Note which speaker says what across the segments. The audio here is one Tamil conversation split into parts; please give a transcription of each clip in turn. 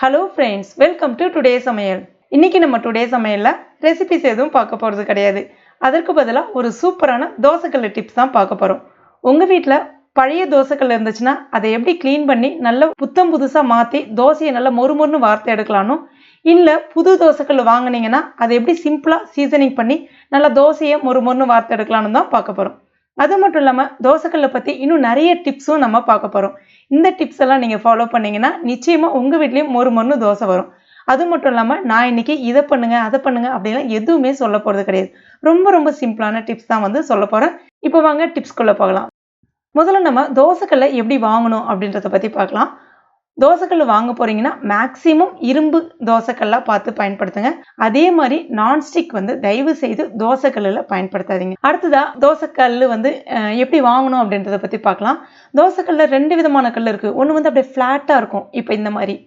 Speaker 1: Hello friends, welcome to today சமையல். இன்னைக்கு நம்ம டுடே சமையலில் ரெசிபிஸ் எதுவும் பார்க்க போகிறது கிடையாது. அதற்கு பதிலாக ஒரு சூப்பரான தோசைக்கல் டிப்ஸ் தான் பார்க்க போகிறோம். உங்கள் வீட்டில் பழைய தோசைக்கல் இருந்துச்சுன்னா அதை எப்படி க்ளீன் பண்ணி நல்ல புத்தம் புதுசாக மாற்றி தோசையை நல்லா மொறுமொறுன்னு வார்த்து எடுக்கலானும், இல்லை புது தோசைக்கல் வாங்கினீங்கன்னா அதை எப்படி சிம்பிளாக சீசனிங் பண்ணி நல்லா தோசையை மொறுமொறுன்னு வார்த்து எடுக்கலான்னு தான் பார்க்க போகிறோம். அது மட்டும் இல்லாமல் தோசைக்கல்லை பற்றி இன்னும் நிறைய டிப்ஸும் நம்ம பார்க்க போகிறோம். இந்த டிப்ஸ் எல்லாம் நீங்கள் ஃபாலோ பண்ணீங்கன்னா நிச்சயமாக உங்கள் வீட்லேயும் மொறு தோசை வரும். அது மட்டும் இல்லாமல் நான் இன்னைக்கு இதை பண்ணுங்க அதை பண்ணுங்க அப்படிலாம் எதுவுமே சொல்ல போகிறது கிடையாது. ரொம்ப சிம்பிளான டிப்ஸ் தான் வந்து சொல்ல போகிறேன். இப்போ வாங்க டிப்ஸ்குள்ளே போகலாம். முதல்ல நம்ம தோசைக்கல்லை எப்படி வாங்கணும் அப்படின்றத பற்றி பார்க்கலாம். தோசைக்கல் வாங்க போறீங்கன்னா மேக்சிமம் இரும்பு தோசைக்கல்லாக பார்த்து பயன்படுத்துங்க. அதே மாதிரி நான்ஸ்டிக் வந்து தயவு செய்து தோசைக்கல்லில் பயன்படுத்தாதீங்க. அடுத்ததா தோசைக்கல் வந்து எப்படி வாங்கணும் அப்படின்றத பற்றி பார்க்கலாம். தோசைக்கல்ல 2 விதமான கல் இருக்குது. ஒன்று வந்து அப்படியே ஃப்ளாட்டாக இருக்கும், இப்போ இந்த மாதிரி.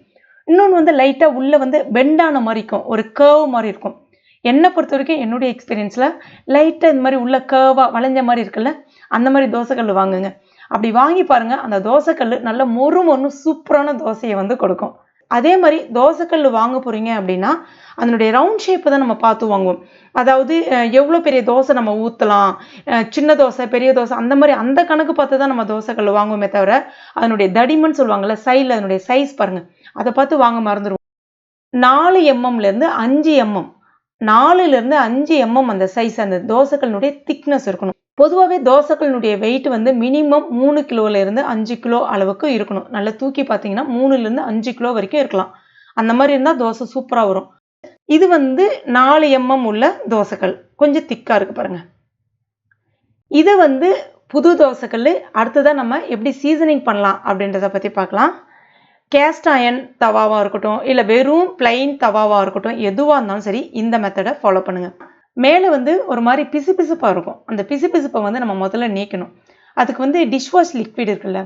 Speaker 1: இன்னொன்று வந்து லைட்டாக உள்ளே வந்து பெண்டான மாதிரி இருக்கும், ஒரு கர்வ் மாதிரி இருக்கும். என்னை பொறுத்த வரைக்கும் என்னுடைய எக்ஸ்பீரியன்ஸில் லைட்டாக இந்த மாதிரி உள்ள கர்வாக வளைஞ்ச மாதிரி இருக்குல்ல, அந்த மாதிரி தோசைக்கல் வாங்குங்க. அப்படி வாங்கி பாருங்க, அந்த தோசைக்கல் நல்ல மொறு சூப்பரான தோசையை வந்து கொடுக்கும். அதே மாதிரி தோசைக்கல் வாங்க போறீங்க அப்படின்னா அதனுடைய ரவுண்ட் ஷேப்பை தான் நம்ம பார்த்து வாங்குவோம். அதாவது எவ்வளோ பெரிய தோசை நம்ம ஊற்றலாம், சின்ன தோசை பெரிய தோசை அந்த மாதிரி அந்த கணக்கு பார்த்து தான் நம்ம தோசைக்கல் வாங்குவோமே தவிர அதனுடைய தடிமன் சொல்லுவாங்கள்ல, சைடில் அதனுடைய சைஸ் பாருங்க, அதை பார்த்து வாங்க மறந்துடுவோம். 4 mmலேருந்து 5 mm, 4லேருந்து 5 mm அந்த சைஸ், அந்த தோசைக்கல்னுடைய திக்னஸ் இருக்கணும். பொதுவாகவே தோசைக்கல்னுடைய வெயிட் வந்து மினிமம் 3 கிலோலேருந்து 5 கிலோ அளவுக்கு இருக்கணும். நல்லா தூக்கி பார்த்தீங்கன்னா 3லேருந்து 5 கிலோ வரைக்கும் இருக்கலாம். அந்த மாதிரி இருந்தால் தோசை சூப்பராக வரும். இது வந்து 4 mm உள்ள தோசைக்கல், கொஞ்சம் திக்காக இருக்கு பாருங்க. இது வந்து புது தோசைக்கல். அடுத்ததான் நம்ம எப்படி சீசனிங் பண்ணலாம் அப்படின்றத பற்றி பார்க்கலாம். கேஸ்ட் அயன் தவாவாக இருக்கட்டும், இல்லை வெறும் பிளைன் தவாவாக இருக்கட்டும், எதுவாக இருந்தாலும் சரி இந்த மெத்தடை ஃபாலோ பண்ணுங்கள். மேலே வந்து ஒரு மாதிரி பிசுபிசுப்பாக இருக்கும். அந்த பிசுபிசுப்பை வந்து நம்ம முதல்ல நீக்கணும். அதுக்கு வந்து டிஷ்வாஷ் லிக்விட் இருக்குல்ல,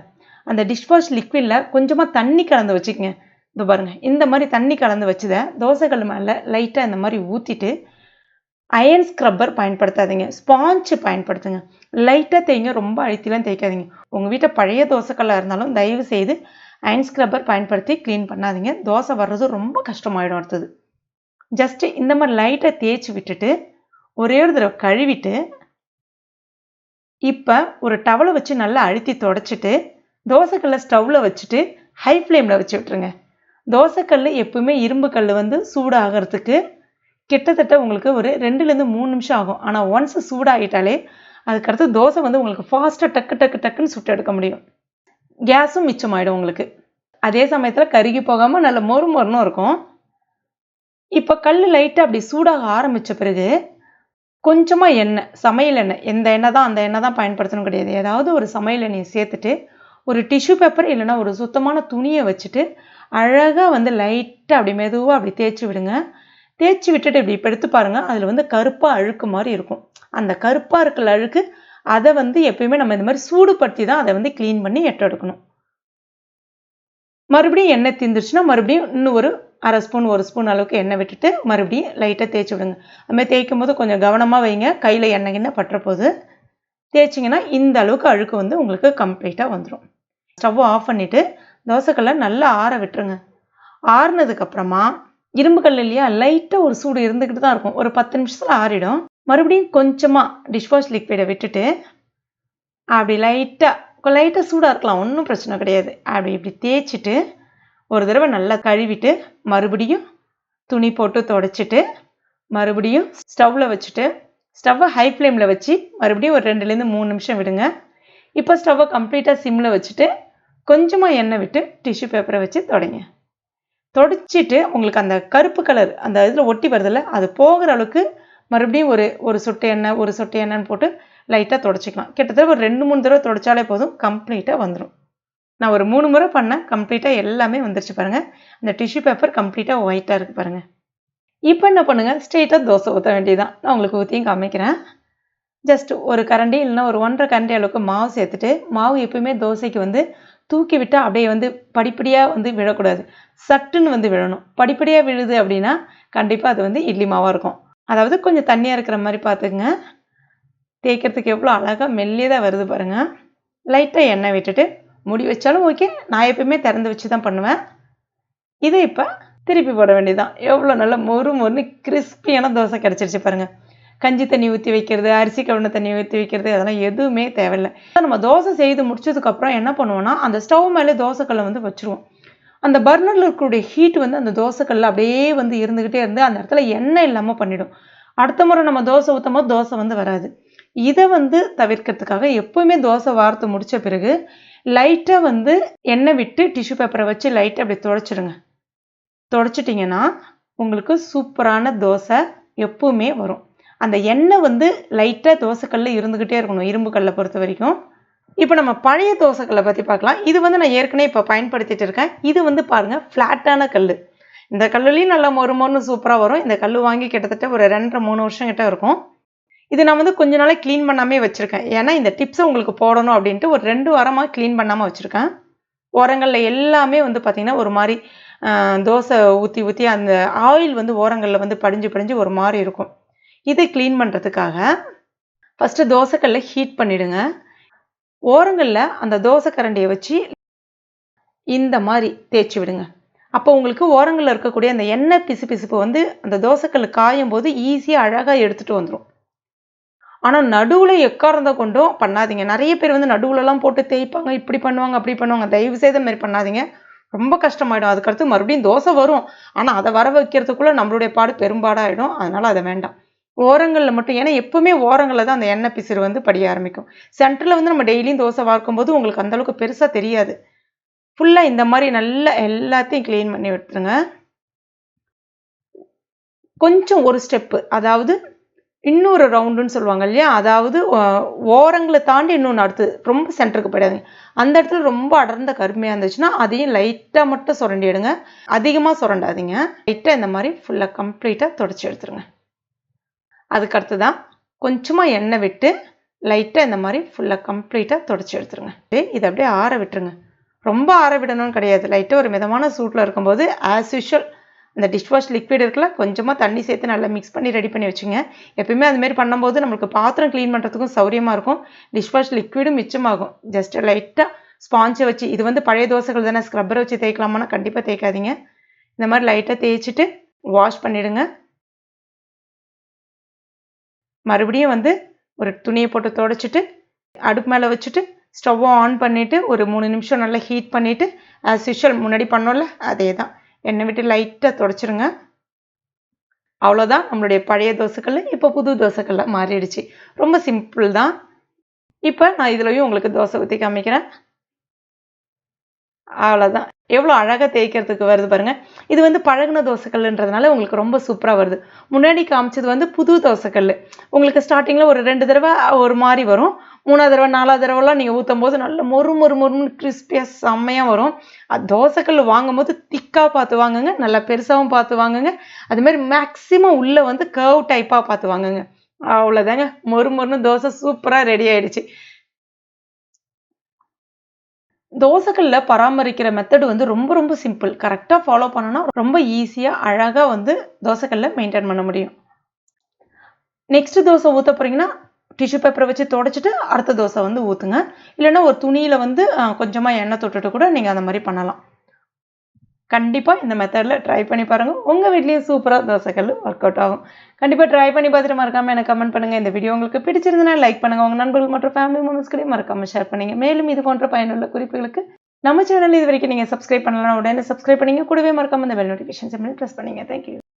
Speaker 1: அந்த டிஷ்வாஷ் லிக்விடில் கொஞ்சமாக தண்ணி கலந்து வச்சுக்கோங்க. இது பாருங்கள், இந்த மாதிரி தண்ணி கலந்து வச்சுதை தோசைக்கல் மேலே லைட்டாக இந்த மாதிரி ஊற்றிட்டு, அயன் ஸ்க்ரப்பர் பயன்படுத்தாதீங்க, ஸ்பாஞ்ச் பயன்படுத்துங்க. லைட்டாக தேய்ங்க, ரொம்ப அழுத்திலாம் தேய்க்காதீங்க. உங்கள் வீட்டை பழைய தோசைக்கல்லாக இருந்தாலும் தயவு செய்து அயன் ஸ்க்ரப்பர் பயன்படுத்தி க்ளீன் பண்ணாதீங்க. தோசை வர்றது ரொம்ப கஷ்டமாயிடும். அடுத்தது ஜஸ்ட்டு இந்த மாதிரி லைட்டாக தேய்ச்சி விட்டுட்டு ஒரே ஒரு தடவை கழுவிட்டு, இப்போ ஒரு டவலை வச்சு நல்லா அழுத்தி தொடச்சிட்டு தோசைக்கல்லை ஸ்டவ்வில் வச்சுட்டு ஹை ஃப்ளேமில் வச்சு விட்டுருங்க. தோசைக்கல் எப்பவுமே இரும்பு கல் வந்து சூடாகிறதுக்கு கிட்டத்தட்ட உங்களுக்கு ஒரு 2லேருந்து 3 நிமிஷம் ஆகும். ஆனால் ஒன்ஸ் சூடாகிட்டாலே அதுக்கடுத்து தோசை வந்து உங்களுக்கு ஃபாஸ்ட்டாக டக்குன்னு சுட்டு எடுக்க முடியும். கேஸும் மிச்சமாயிடும் உங்களுக்கு. அதே சமயத்தில் கருகி போகாமல் நல்ல மொறுன்னு இருக்கும். இப்போ கல் லைட்டாக அப்படி சூடாக ஆரம்பித்த பிறகு கொஞ்சமாக எண்ணெய், சமையல் எண்ணெய், எந்த எண்ணெய் தான் அந்த எண்ணெய் தான் பயன்படுத்தணும் கிடையாது. ஏதாவது ஒரு சமையல் எண்ணெயை சேர்த்துட்டு ஒரு டிஷ்யூ பேப்பர் இல்லைன்னா ஒரு சுத்தமான துணியை வச்சுட்டு அழகாக வந்து லைட்டாக அப்படி மெதுவாக அப்படி தேய்ச்சி விடுங்க. தேய்ச்சி விட்டுட்டு இப்படி இப்போ எடுத்து பாருங்கள், அதில் வந்து கருப்பாக அழுக்கு மாதிரி இருக்கும். அந்த கருப்பாக இருக்கிற அழுக்கு அதை வந்து எப்பயுமே நம்ம இந்த மாதிரி சூடுபடுத்தி தான் அதை வந்து க்ளீன் பண்ணி எடுக்கணும். மறுபடியும் எண்ணெய் தீர்ந்துருச்சுன்னா மறுபடியும் இன்னும் ஒரு 1/2 ஸ்பூன் 1 ஸ்பூன் அளவுக்கு எண்ணெய் விட்டுட்டு மறுபடியும் லைட்டாக தேய்ச்சி விடுங்க. அதுமாதிரி தேய்க்கும் போது கொஞ்சம் கவனமாக வைங்க, கையில் எண்ணெய் பட்டுற போது. தேய்ச்சிங்கன்னா இந்த அளவுக்கு அழுக்கு வந்து உங்களுக்கு கம்ப்ளீட்டாக வந்துடும். ஸ்டவ் ஆஃப் பண்ணிவிட்டு தோசைக்கல்லை நல்லா ஆற விட்டுருங்க. ஆறுனதுக்கப்புறமா இரும்பு கல் இல்லையா, லைட்டாக ஒரு சூடு இருந்துக்கிட்டு தான் இருக்கும். ஒரு 10 நிமிஷத்தில் ஆறிடும். மறுபடியும் கொஞ்சமாக டிஷ்வாஷ் லிக்விடை விட்டுட்டு அப்படி லைட்டாக சூடாக இருக்கலாம், ஒன்றும் பிரச்சனை கிடையாது. அப்படி இப்படி தேய்ச்சிட்டு ஒரு தடவை நல்லா கழுவிட்டு மறுபடியும் துணி போட்டு தொடச்சிட்டு மறுபடியும் ஸ்டவ்வில் வச்சுட்டு ஸ்டவ்வை ஹை ஃப்ளேமில் வச்சு மறுபடியும் ஒரு 2லேருந்து 3 நிமிஷம் விடுங்க. இப்போ ஸ்டவ்வை கம்ப்ளீட்டாக சிம்மில் வச்சுட்டு கொஞ்சமாக எண்ணெய் விட்டு டிஷ்யூ பேப்பரை வச்சு தொடச்சிட்டு உங்களுக்கு அந்த கருப்பு கலர் அந்த இதில் ஒட்டி வருதில்ல, அது போகிற அளவுக்கு மறுபடியும் ஒரு சொட்டு எண்ணெய்ன்னு போட்டு லைட்டாக தொடச்சிக்கலாம். கிட்டத்தட்ட ஒரு 2-3 தடவை தொடச்சாலே போதும், கம்ப்ளீட்டாக வந்துடும். நான் ஒரு 3 முறை பண்ணேன், கம்ப்ளீட்டாக எல்லாமே வந்துருச்சு பாருங்கள். அந்த டிஷ்யூ பேப்பர் கம்ப்ளீட்டாக ஒயிட்டாக இருக்குது பாருங்கள். இப்போ என்ன பண்ணுங்கள், ஸ்ட்ரெயிட்டாக தோசை ஊற்ற வேண்டியதுதான். நான் உங்களுக்கு ஊற்றியும் காமிக்கிறேன். ஜஸ்ட் ஒரு கரண்டி இல்லைன்னா ஒரு 1.5 கரண்டி அளவுக்கு மாவு சேர்த்துட்டு, மாவு எப்பயுமே தோசைக்கு வந்து தூக்கி விட்டால் அப்படியே வந்து படிப்படியாக வந்து விழக்கூடாது, சட்டுன்னு வந்து விழணும். படிப்படியாக விழுது அப்படின்னா கண்டிப்பாக அது வந்து இட்லி மாவாக இருக்கும். அதாவது கொஞ்சம் தண்ணியாக இருக்கிற மாதிரி பார்த்துக்குங்க. தேய்க்கிறதுக்கு எவ்வளோ அழகாக மெல்லியதாக வருது பாருங்கள். லைட்டாக எண்ணெய் விட்டுட்டு மூடி வச்சாலும் ஓகே, நான் எப்பயுமே திறந்து வச்சு தான் பண்ணுவேன். இதை இப்போ திருப்பி போட வேண்டியதுதான். எவ்வளோ நல்லா மொறு மொறுன்னு கிறிஸ்பியான தோசை கிடச்சிருச்சு பாருங்கள். கஞ்சி தண்ணி ஊற்றி வைக்கிறது, அரிசி கழுவின தண்ணி ஊற்றி வைக்கிறது, அதெல்லாம் எதுவுமே தேவையில்லை. நம்ம தோசை செய்து முடிச்சதுக்கப்புறம் என்ன பண்ணுவோம்னா, அந்த ஸ்டவ் மேலே தோசைக்கல்லை வந்து வச்சுருவோம். அந்த பர்னரில் இருக்கக்கூடிய ஹீட் வந்து அந்த தோசைக்கல்ல அப்படியே வந்து இருந்துக்கிட்டே இருந்து அந்த இடத்துல எண்ணெய் இல்லாமல் பண்ணிடும். அடுத்த முறை நம்ம தோசை ஊற்றும் போது தோசை வந்து வராது. இதை வந்து தவிர்க்கிறதுக்காக எப்போவுமே தோசை வார்த்து முடித்த பிறகு லைட்டாக வந்து எண்ணெய் விட்டு டிஷ்யூ பேப்பரை வச்சு லைட்டாக அப்படி துடைச்சிடுங்க. துடைச்சிட்டிங்கன்னா உங்களுக்கு சூப்பரான தோசை எப்பவுமே வரும். அந்த எண்ணெய் வந்து லைட்டாக தோசைக்கல்ல இருந்துக்கிட்டே இருக்கணும், இரும்பு கல்லை பொறுத்த வரைக்கும். இப்போ நம்ம பழைய தோசைக்கல்லை பற்றி பார்க்கலாம். இது வந்து நான் ஏற்கனவே இப்போ பயன்படுத்திட்டு இருக்கேன். இது வந்து பாருங்கள் ஃப்ளாட்டான கல். இந்த கல்லுலேயும் நல்லா மொறு மொறுன்னு சூப்பராக வரும். இந்த கல் வாங்கி கிட்டத்தட்ட ஒரு 2.5-3 வருஷம் கிட்ட இருக்கும். இது நான் வந்து கொஞ்ச நாளைக்கு க்ளீன் பண்ணாமே வச்சுருக்கேன். ஏன்னா இந்த டிப்ஸை உங்களுக்கு போடணும் அப்படின்ட்டு ஒரு 2 வாரமாக க்ளீன் பண்ணாமல் வச்சுருக்கேன். ஓரங்களில் எல்லாமே வந்து பார்த்திங்கன்னா ஒரு மாதிரி தோசை ஊற்றி ஊற்றி அந்த ஆயில் வந்து ஓரங்களில் வந்து படிஞ்சு படிஞ்சு ஒரு மாதிரி இருக்கும். இதை க்ளீன் பண்ணுறதுக்காக ஃபஸ்ட்டு தோசைக்கல்லை ஹீட் பண்ணிவிடுங்க. ஓரங்களில் அந்த தோசை கரண்டியை வச்சு இந்த மாதிரி தேய்ச்சி விடுங்க. அப்போ உங்களுக்கு ஓரங்களில் இருக்கக்கூடிய அந்த எண்ணெய் பிசுபிசுப்பு வந்து அந்த தோசைக்கல் காயும் போது ஈஸியாக அழகாக எடுத்துகிட்டு வந்துடும். ஆனால் நடுவில் எக்காரந்த கொண்டும் பண்ணாதீங்க. நிறைய பேர் வந்து நடுவுலலாம் போட்டு தேய்ப்பாங்க, இப்படி பண்ணுவாங்க, அப்படி பண்ணுவாங்க. தயவு செய்த மாதிரி பண்ணாதீங்க, ரொம்ப கஷ்டமாயிடும். அதுக்கடுத்து மறுபடியும் தோசை வரும், ஆனால் அதை வர வைக்கிறதுக்குள்ளே நம்மளுடைய பாடு பெரும்பாடாயிடும். அதனால் அதை வேண்டாம். ஓரங்களில் மட்டும், ஏன்னா எப்பவுமே ஓரங்களில் தான் அந்த எண்ணெய் பிசிறு வந்து படிய ஆரம்பிக்கும். சென்டரில் வந்து நம்ம டெய்லியும் தோசை வார்க்கும்போது உங்களுக்கு அந்தளவுக்கு பெருசாக தெரியாது. ஃபுல்லாக இந்த மாதிரி நல்லா எல்லாத்தையும் க்ளீன் பண்ணி விட்டுருங்க. கொஞ்சம் ஒரு ஸ்டெப்பு, அதாவது இன்னொரு ரவுண்டுன்னு சொல்லுவாங்க இல்லையா, அதாவது ஓரங்களை தாண்டி இன்னொன்று அடுத்து ரொம்ப சென்டருக்கு போயிடாதீங்க. அந்த இடத்துல ரொம்ப அடர்ந்த கருமையாக இருந்துச்சுன்னா அதையும் லைட்டாக மட்டும் சுரண்டி எடுங்க. அதிகமாக சுரண்டாதீங்க. லைட்டாக இந்த மாதிரி ஃபுல்லாக கம்ப்ளீட்டாக தொடச்சி எடுத்துருங்க. அதுக்கடுத்து தான் கொஞ்சமாக எண்ணெய் விட்டு லைட்டாக இந்த மாதிரி ஃபுல்லாக கம்ப்ளீட்டாக தொடச்சி எடுத்துருங்க. இதை அப்படியே ஆற விட்டுருங்க. ரொம்ப ஆற விடணும்னு கிடையாது. லைட்டாக ஒரு மிதமான சூட்டில் இருக்கும்போது ஆஸ் யூஷுவல் இந்த டிஷ்வாஷ் லிக்விட் இருக்குல்ல, கொஞ்சமாக தண்ணி சேர்த்து நல்லா மிக்ஸ் பண்ணி ரெடி பண்ணி வச்சுங்க. எப்பயுமே அதுமாரி பண்ணும்போது நம்மளுக்கு பாத்திரம் க்ளீன் பண்ணுறதுக்கும் சௌரியமாக இருக்கும், டிஷ்வாஷ் லிக்விடும் மிச்சமாகும். ஜஸ்ட் லைட்டாக ஸ்பாஞ்சை வச்சு, இது வந்து பழைய தோசைகள் தானே, ஸ்க்ரப்பரை வச்சு தேய்க்கலாமான்னா கண்டிப்பாக தேய்க்காதீங்க. இந்த மாதிரி லைட்டாக தேய்ச்சிட்டு வாஷ் பண்ணிவிடுங்க. மறுபடியும் வந்து ஒரு துணியை போட்டு துடைச்சிட்டு அடுப்பு மேலே வச்சுட்டு ஸ்டவ்வை ஆன் பண்ணிவிட்டு ஒரு 3 நிமிஷம் நல்லா ஹீட் பண்ணிவிட்டு ஆஸ் யூஷுவல் முன்னாடி பண்ணோம்ல அதே தான் எண்ணெய் விட்டு லைட்டாக துடைச்சிருங்க. அவ்வளோதான், நம்மளுடைய பழைய தோசைக்கல் இப்போ புது தோசைக்கல்ல மாறிடுச்சு. ரொம்ப சிம்பிள் தான். இப்போ நான் இதுலையும் உங்களுக்கு தோசை ஊற்றி காமிக்கிறேன். அவ்வளோதான், எவ்வளோ அழகாக தேய்க்கிறதுக்கு வருது பாருங்கள். இது வந்து பழகின தோசைக்கல்ன்றதுனால உங்களுக்கு ரொம்ப சூப்பராக வருது. முன்னாடி காமிச்சது வந்து புது தோசைக்கல். உங்களுக்கு ஸ்டார்டிங்கில் ஒரு 2 தடவை ஒரு மாதிரி வரும், 3ஆவது தடவை 4ஆவது தடவைலாம் நீங்கள் ஊற்றும் போது நல்ல மொறு மொறு மொறுன்னு கிறிஸ்பியாக செம்மையாக வரும். தோசைக்கல் வாங்கும் போது திக்காக பார்த்து வாங்குங்க, நல்லா பெருசாகவும் பார்த்து வாங்குங்க. அதுமாதிரி மேக்ஸிமம் உள்ளே வந்து கர்வ் டைப்பாக பார்த்து வாங்குங்க. அவ்வளோதாங்க, மொறு மொறுன்னு தோசை சூப்பராக ரெடி ஆகிடுச்சு. தோசைக்கல்ல பராமரிக்கிற மெத்தடு வந்து ரொம்ப ரொம்ப சிம்பிள். கரெக்டாக ஃபாலோ பண்ணோன்னா ரொம்ப ஈஸியாக அழகாக வந்து தோசைக்கல்ல மெயின்டைன் பண்ண முடியும். நெக்ஸ்ட் தோசை ஊற்ற போகிறீங்கன்னா டிஷ்யூ பேப்பரை வச்சு துடைச்சிட்டு அடுத்த தோசை வந்து ஊற்றுங்க. இல்லைன்னா ஒரு துணியில் வந்து கொஞ்சமாக எண்ணெய் தொட்டுட்டு கூட நீங்கள் அந்த மாதிரி பண்ணலாம். கண்டிப்பாக இந்த மெத்தடில் ட்ரை பண்ணி பாருங்கள். உங்கள் வீட்லேயும் சூப்பராக தோசைக்கல் ஒர்க் அவுட் ஆகும். கண்டிப்பாக ட்ரை பண்ணி பார்த்துட்டு மறக்காமல் எனக்கு கமெண்ட் பண்ணுங்கள். இந்த வீடியோ உங்களுக்கு பிடிச்சிருந்தனா லைக் பண்ணுங்கள். உங்கள் நண்பர்கள் மற்றும் ஃபேமிலி மெம்பர்ஸ்களையும் மறக்காமல் ஷேர் பண்ணுங்கள். மேலும் இது போன்ற பயனுள்ள குறிப்புகளுக்கு நம்ம சேனல் இது வரைக்கும் நீங்கள் சப்ஸ்கிரைப் பண்ணலாம், உடனே சப்ஸ்கிரைப் பண்ணிங்க. கூடவே மறக்காமல் இந்த பெல் நோட்டிஃபிகேஷன் சிம்பிள் ப்ரெஸ் பண்ணிங்க. தேங்க்யூ.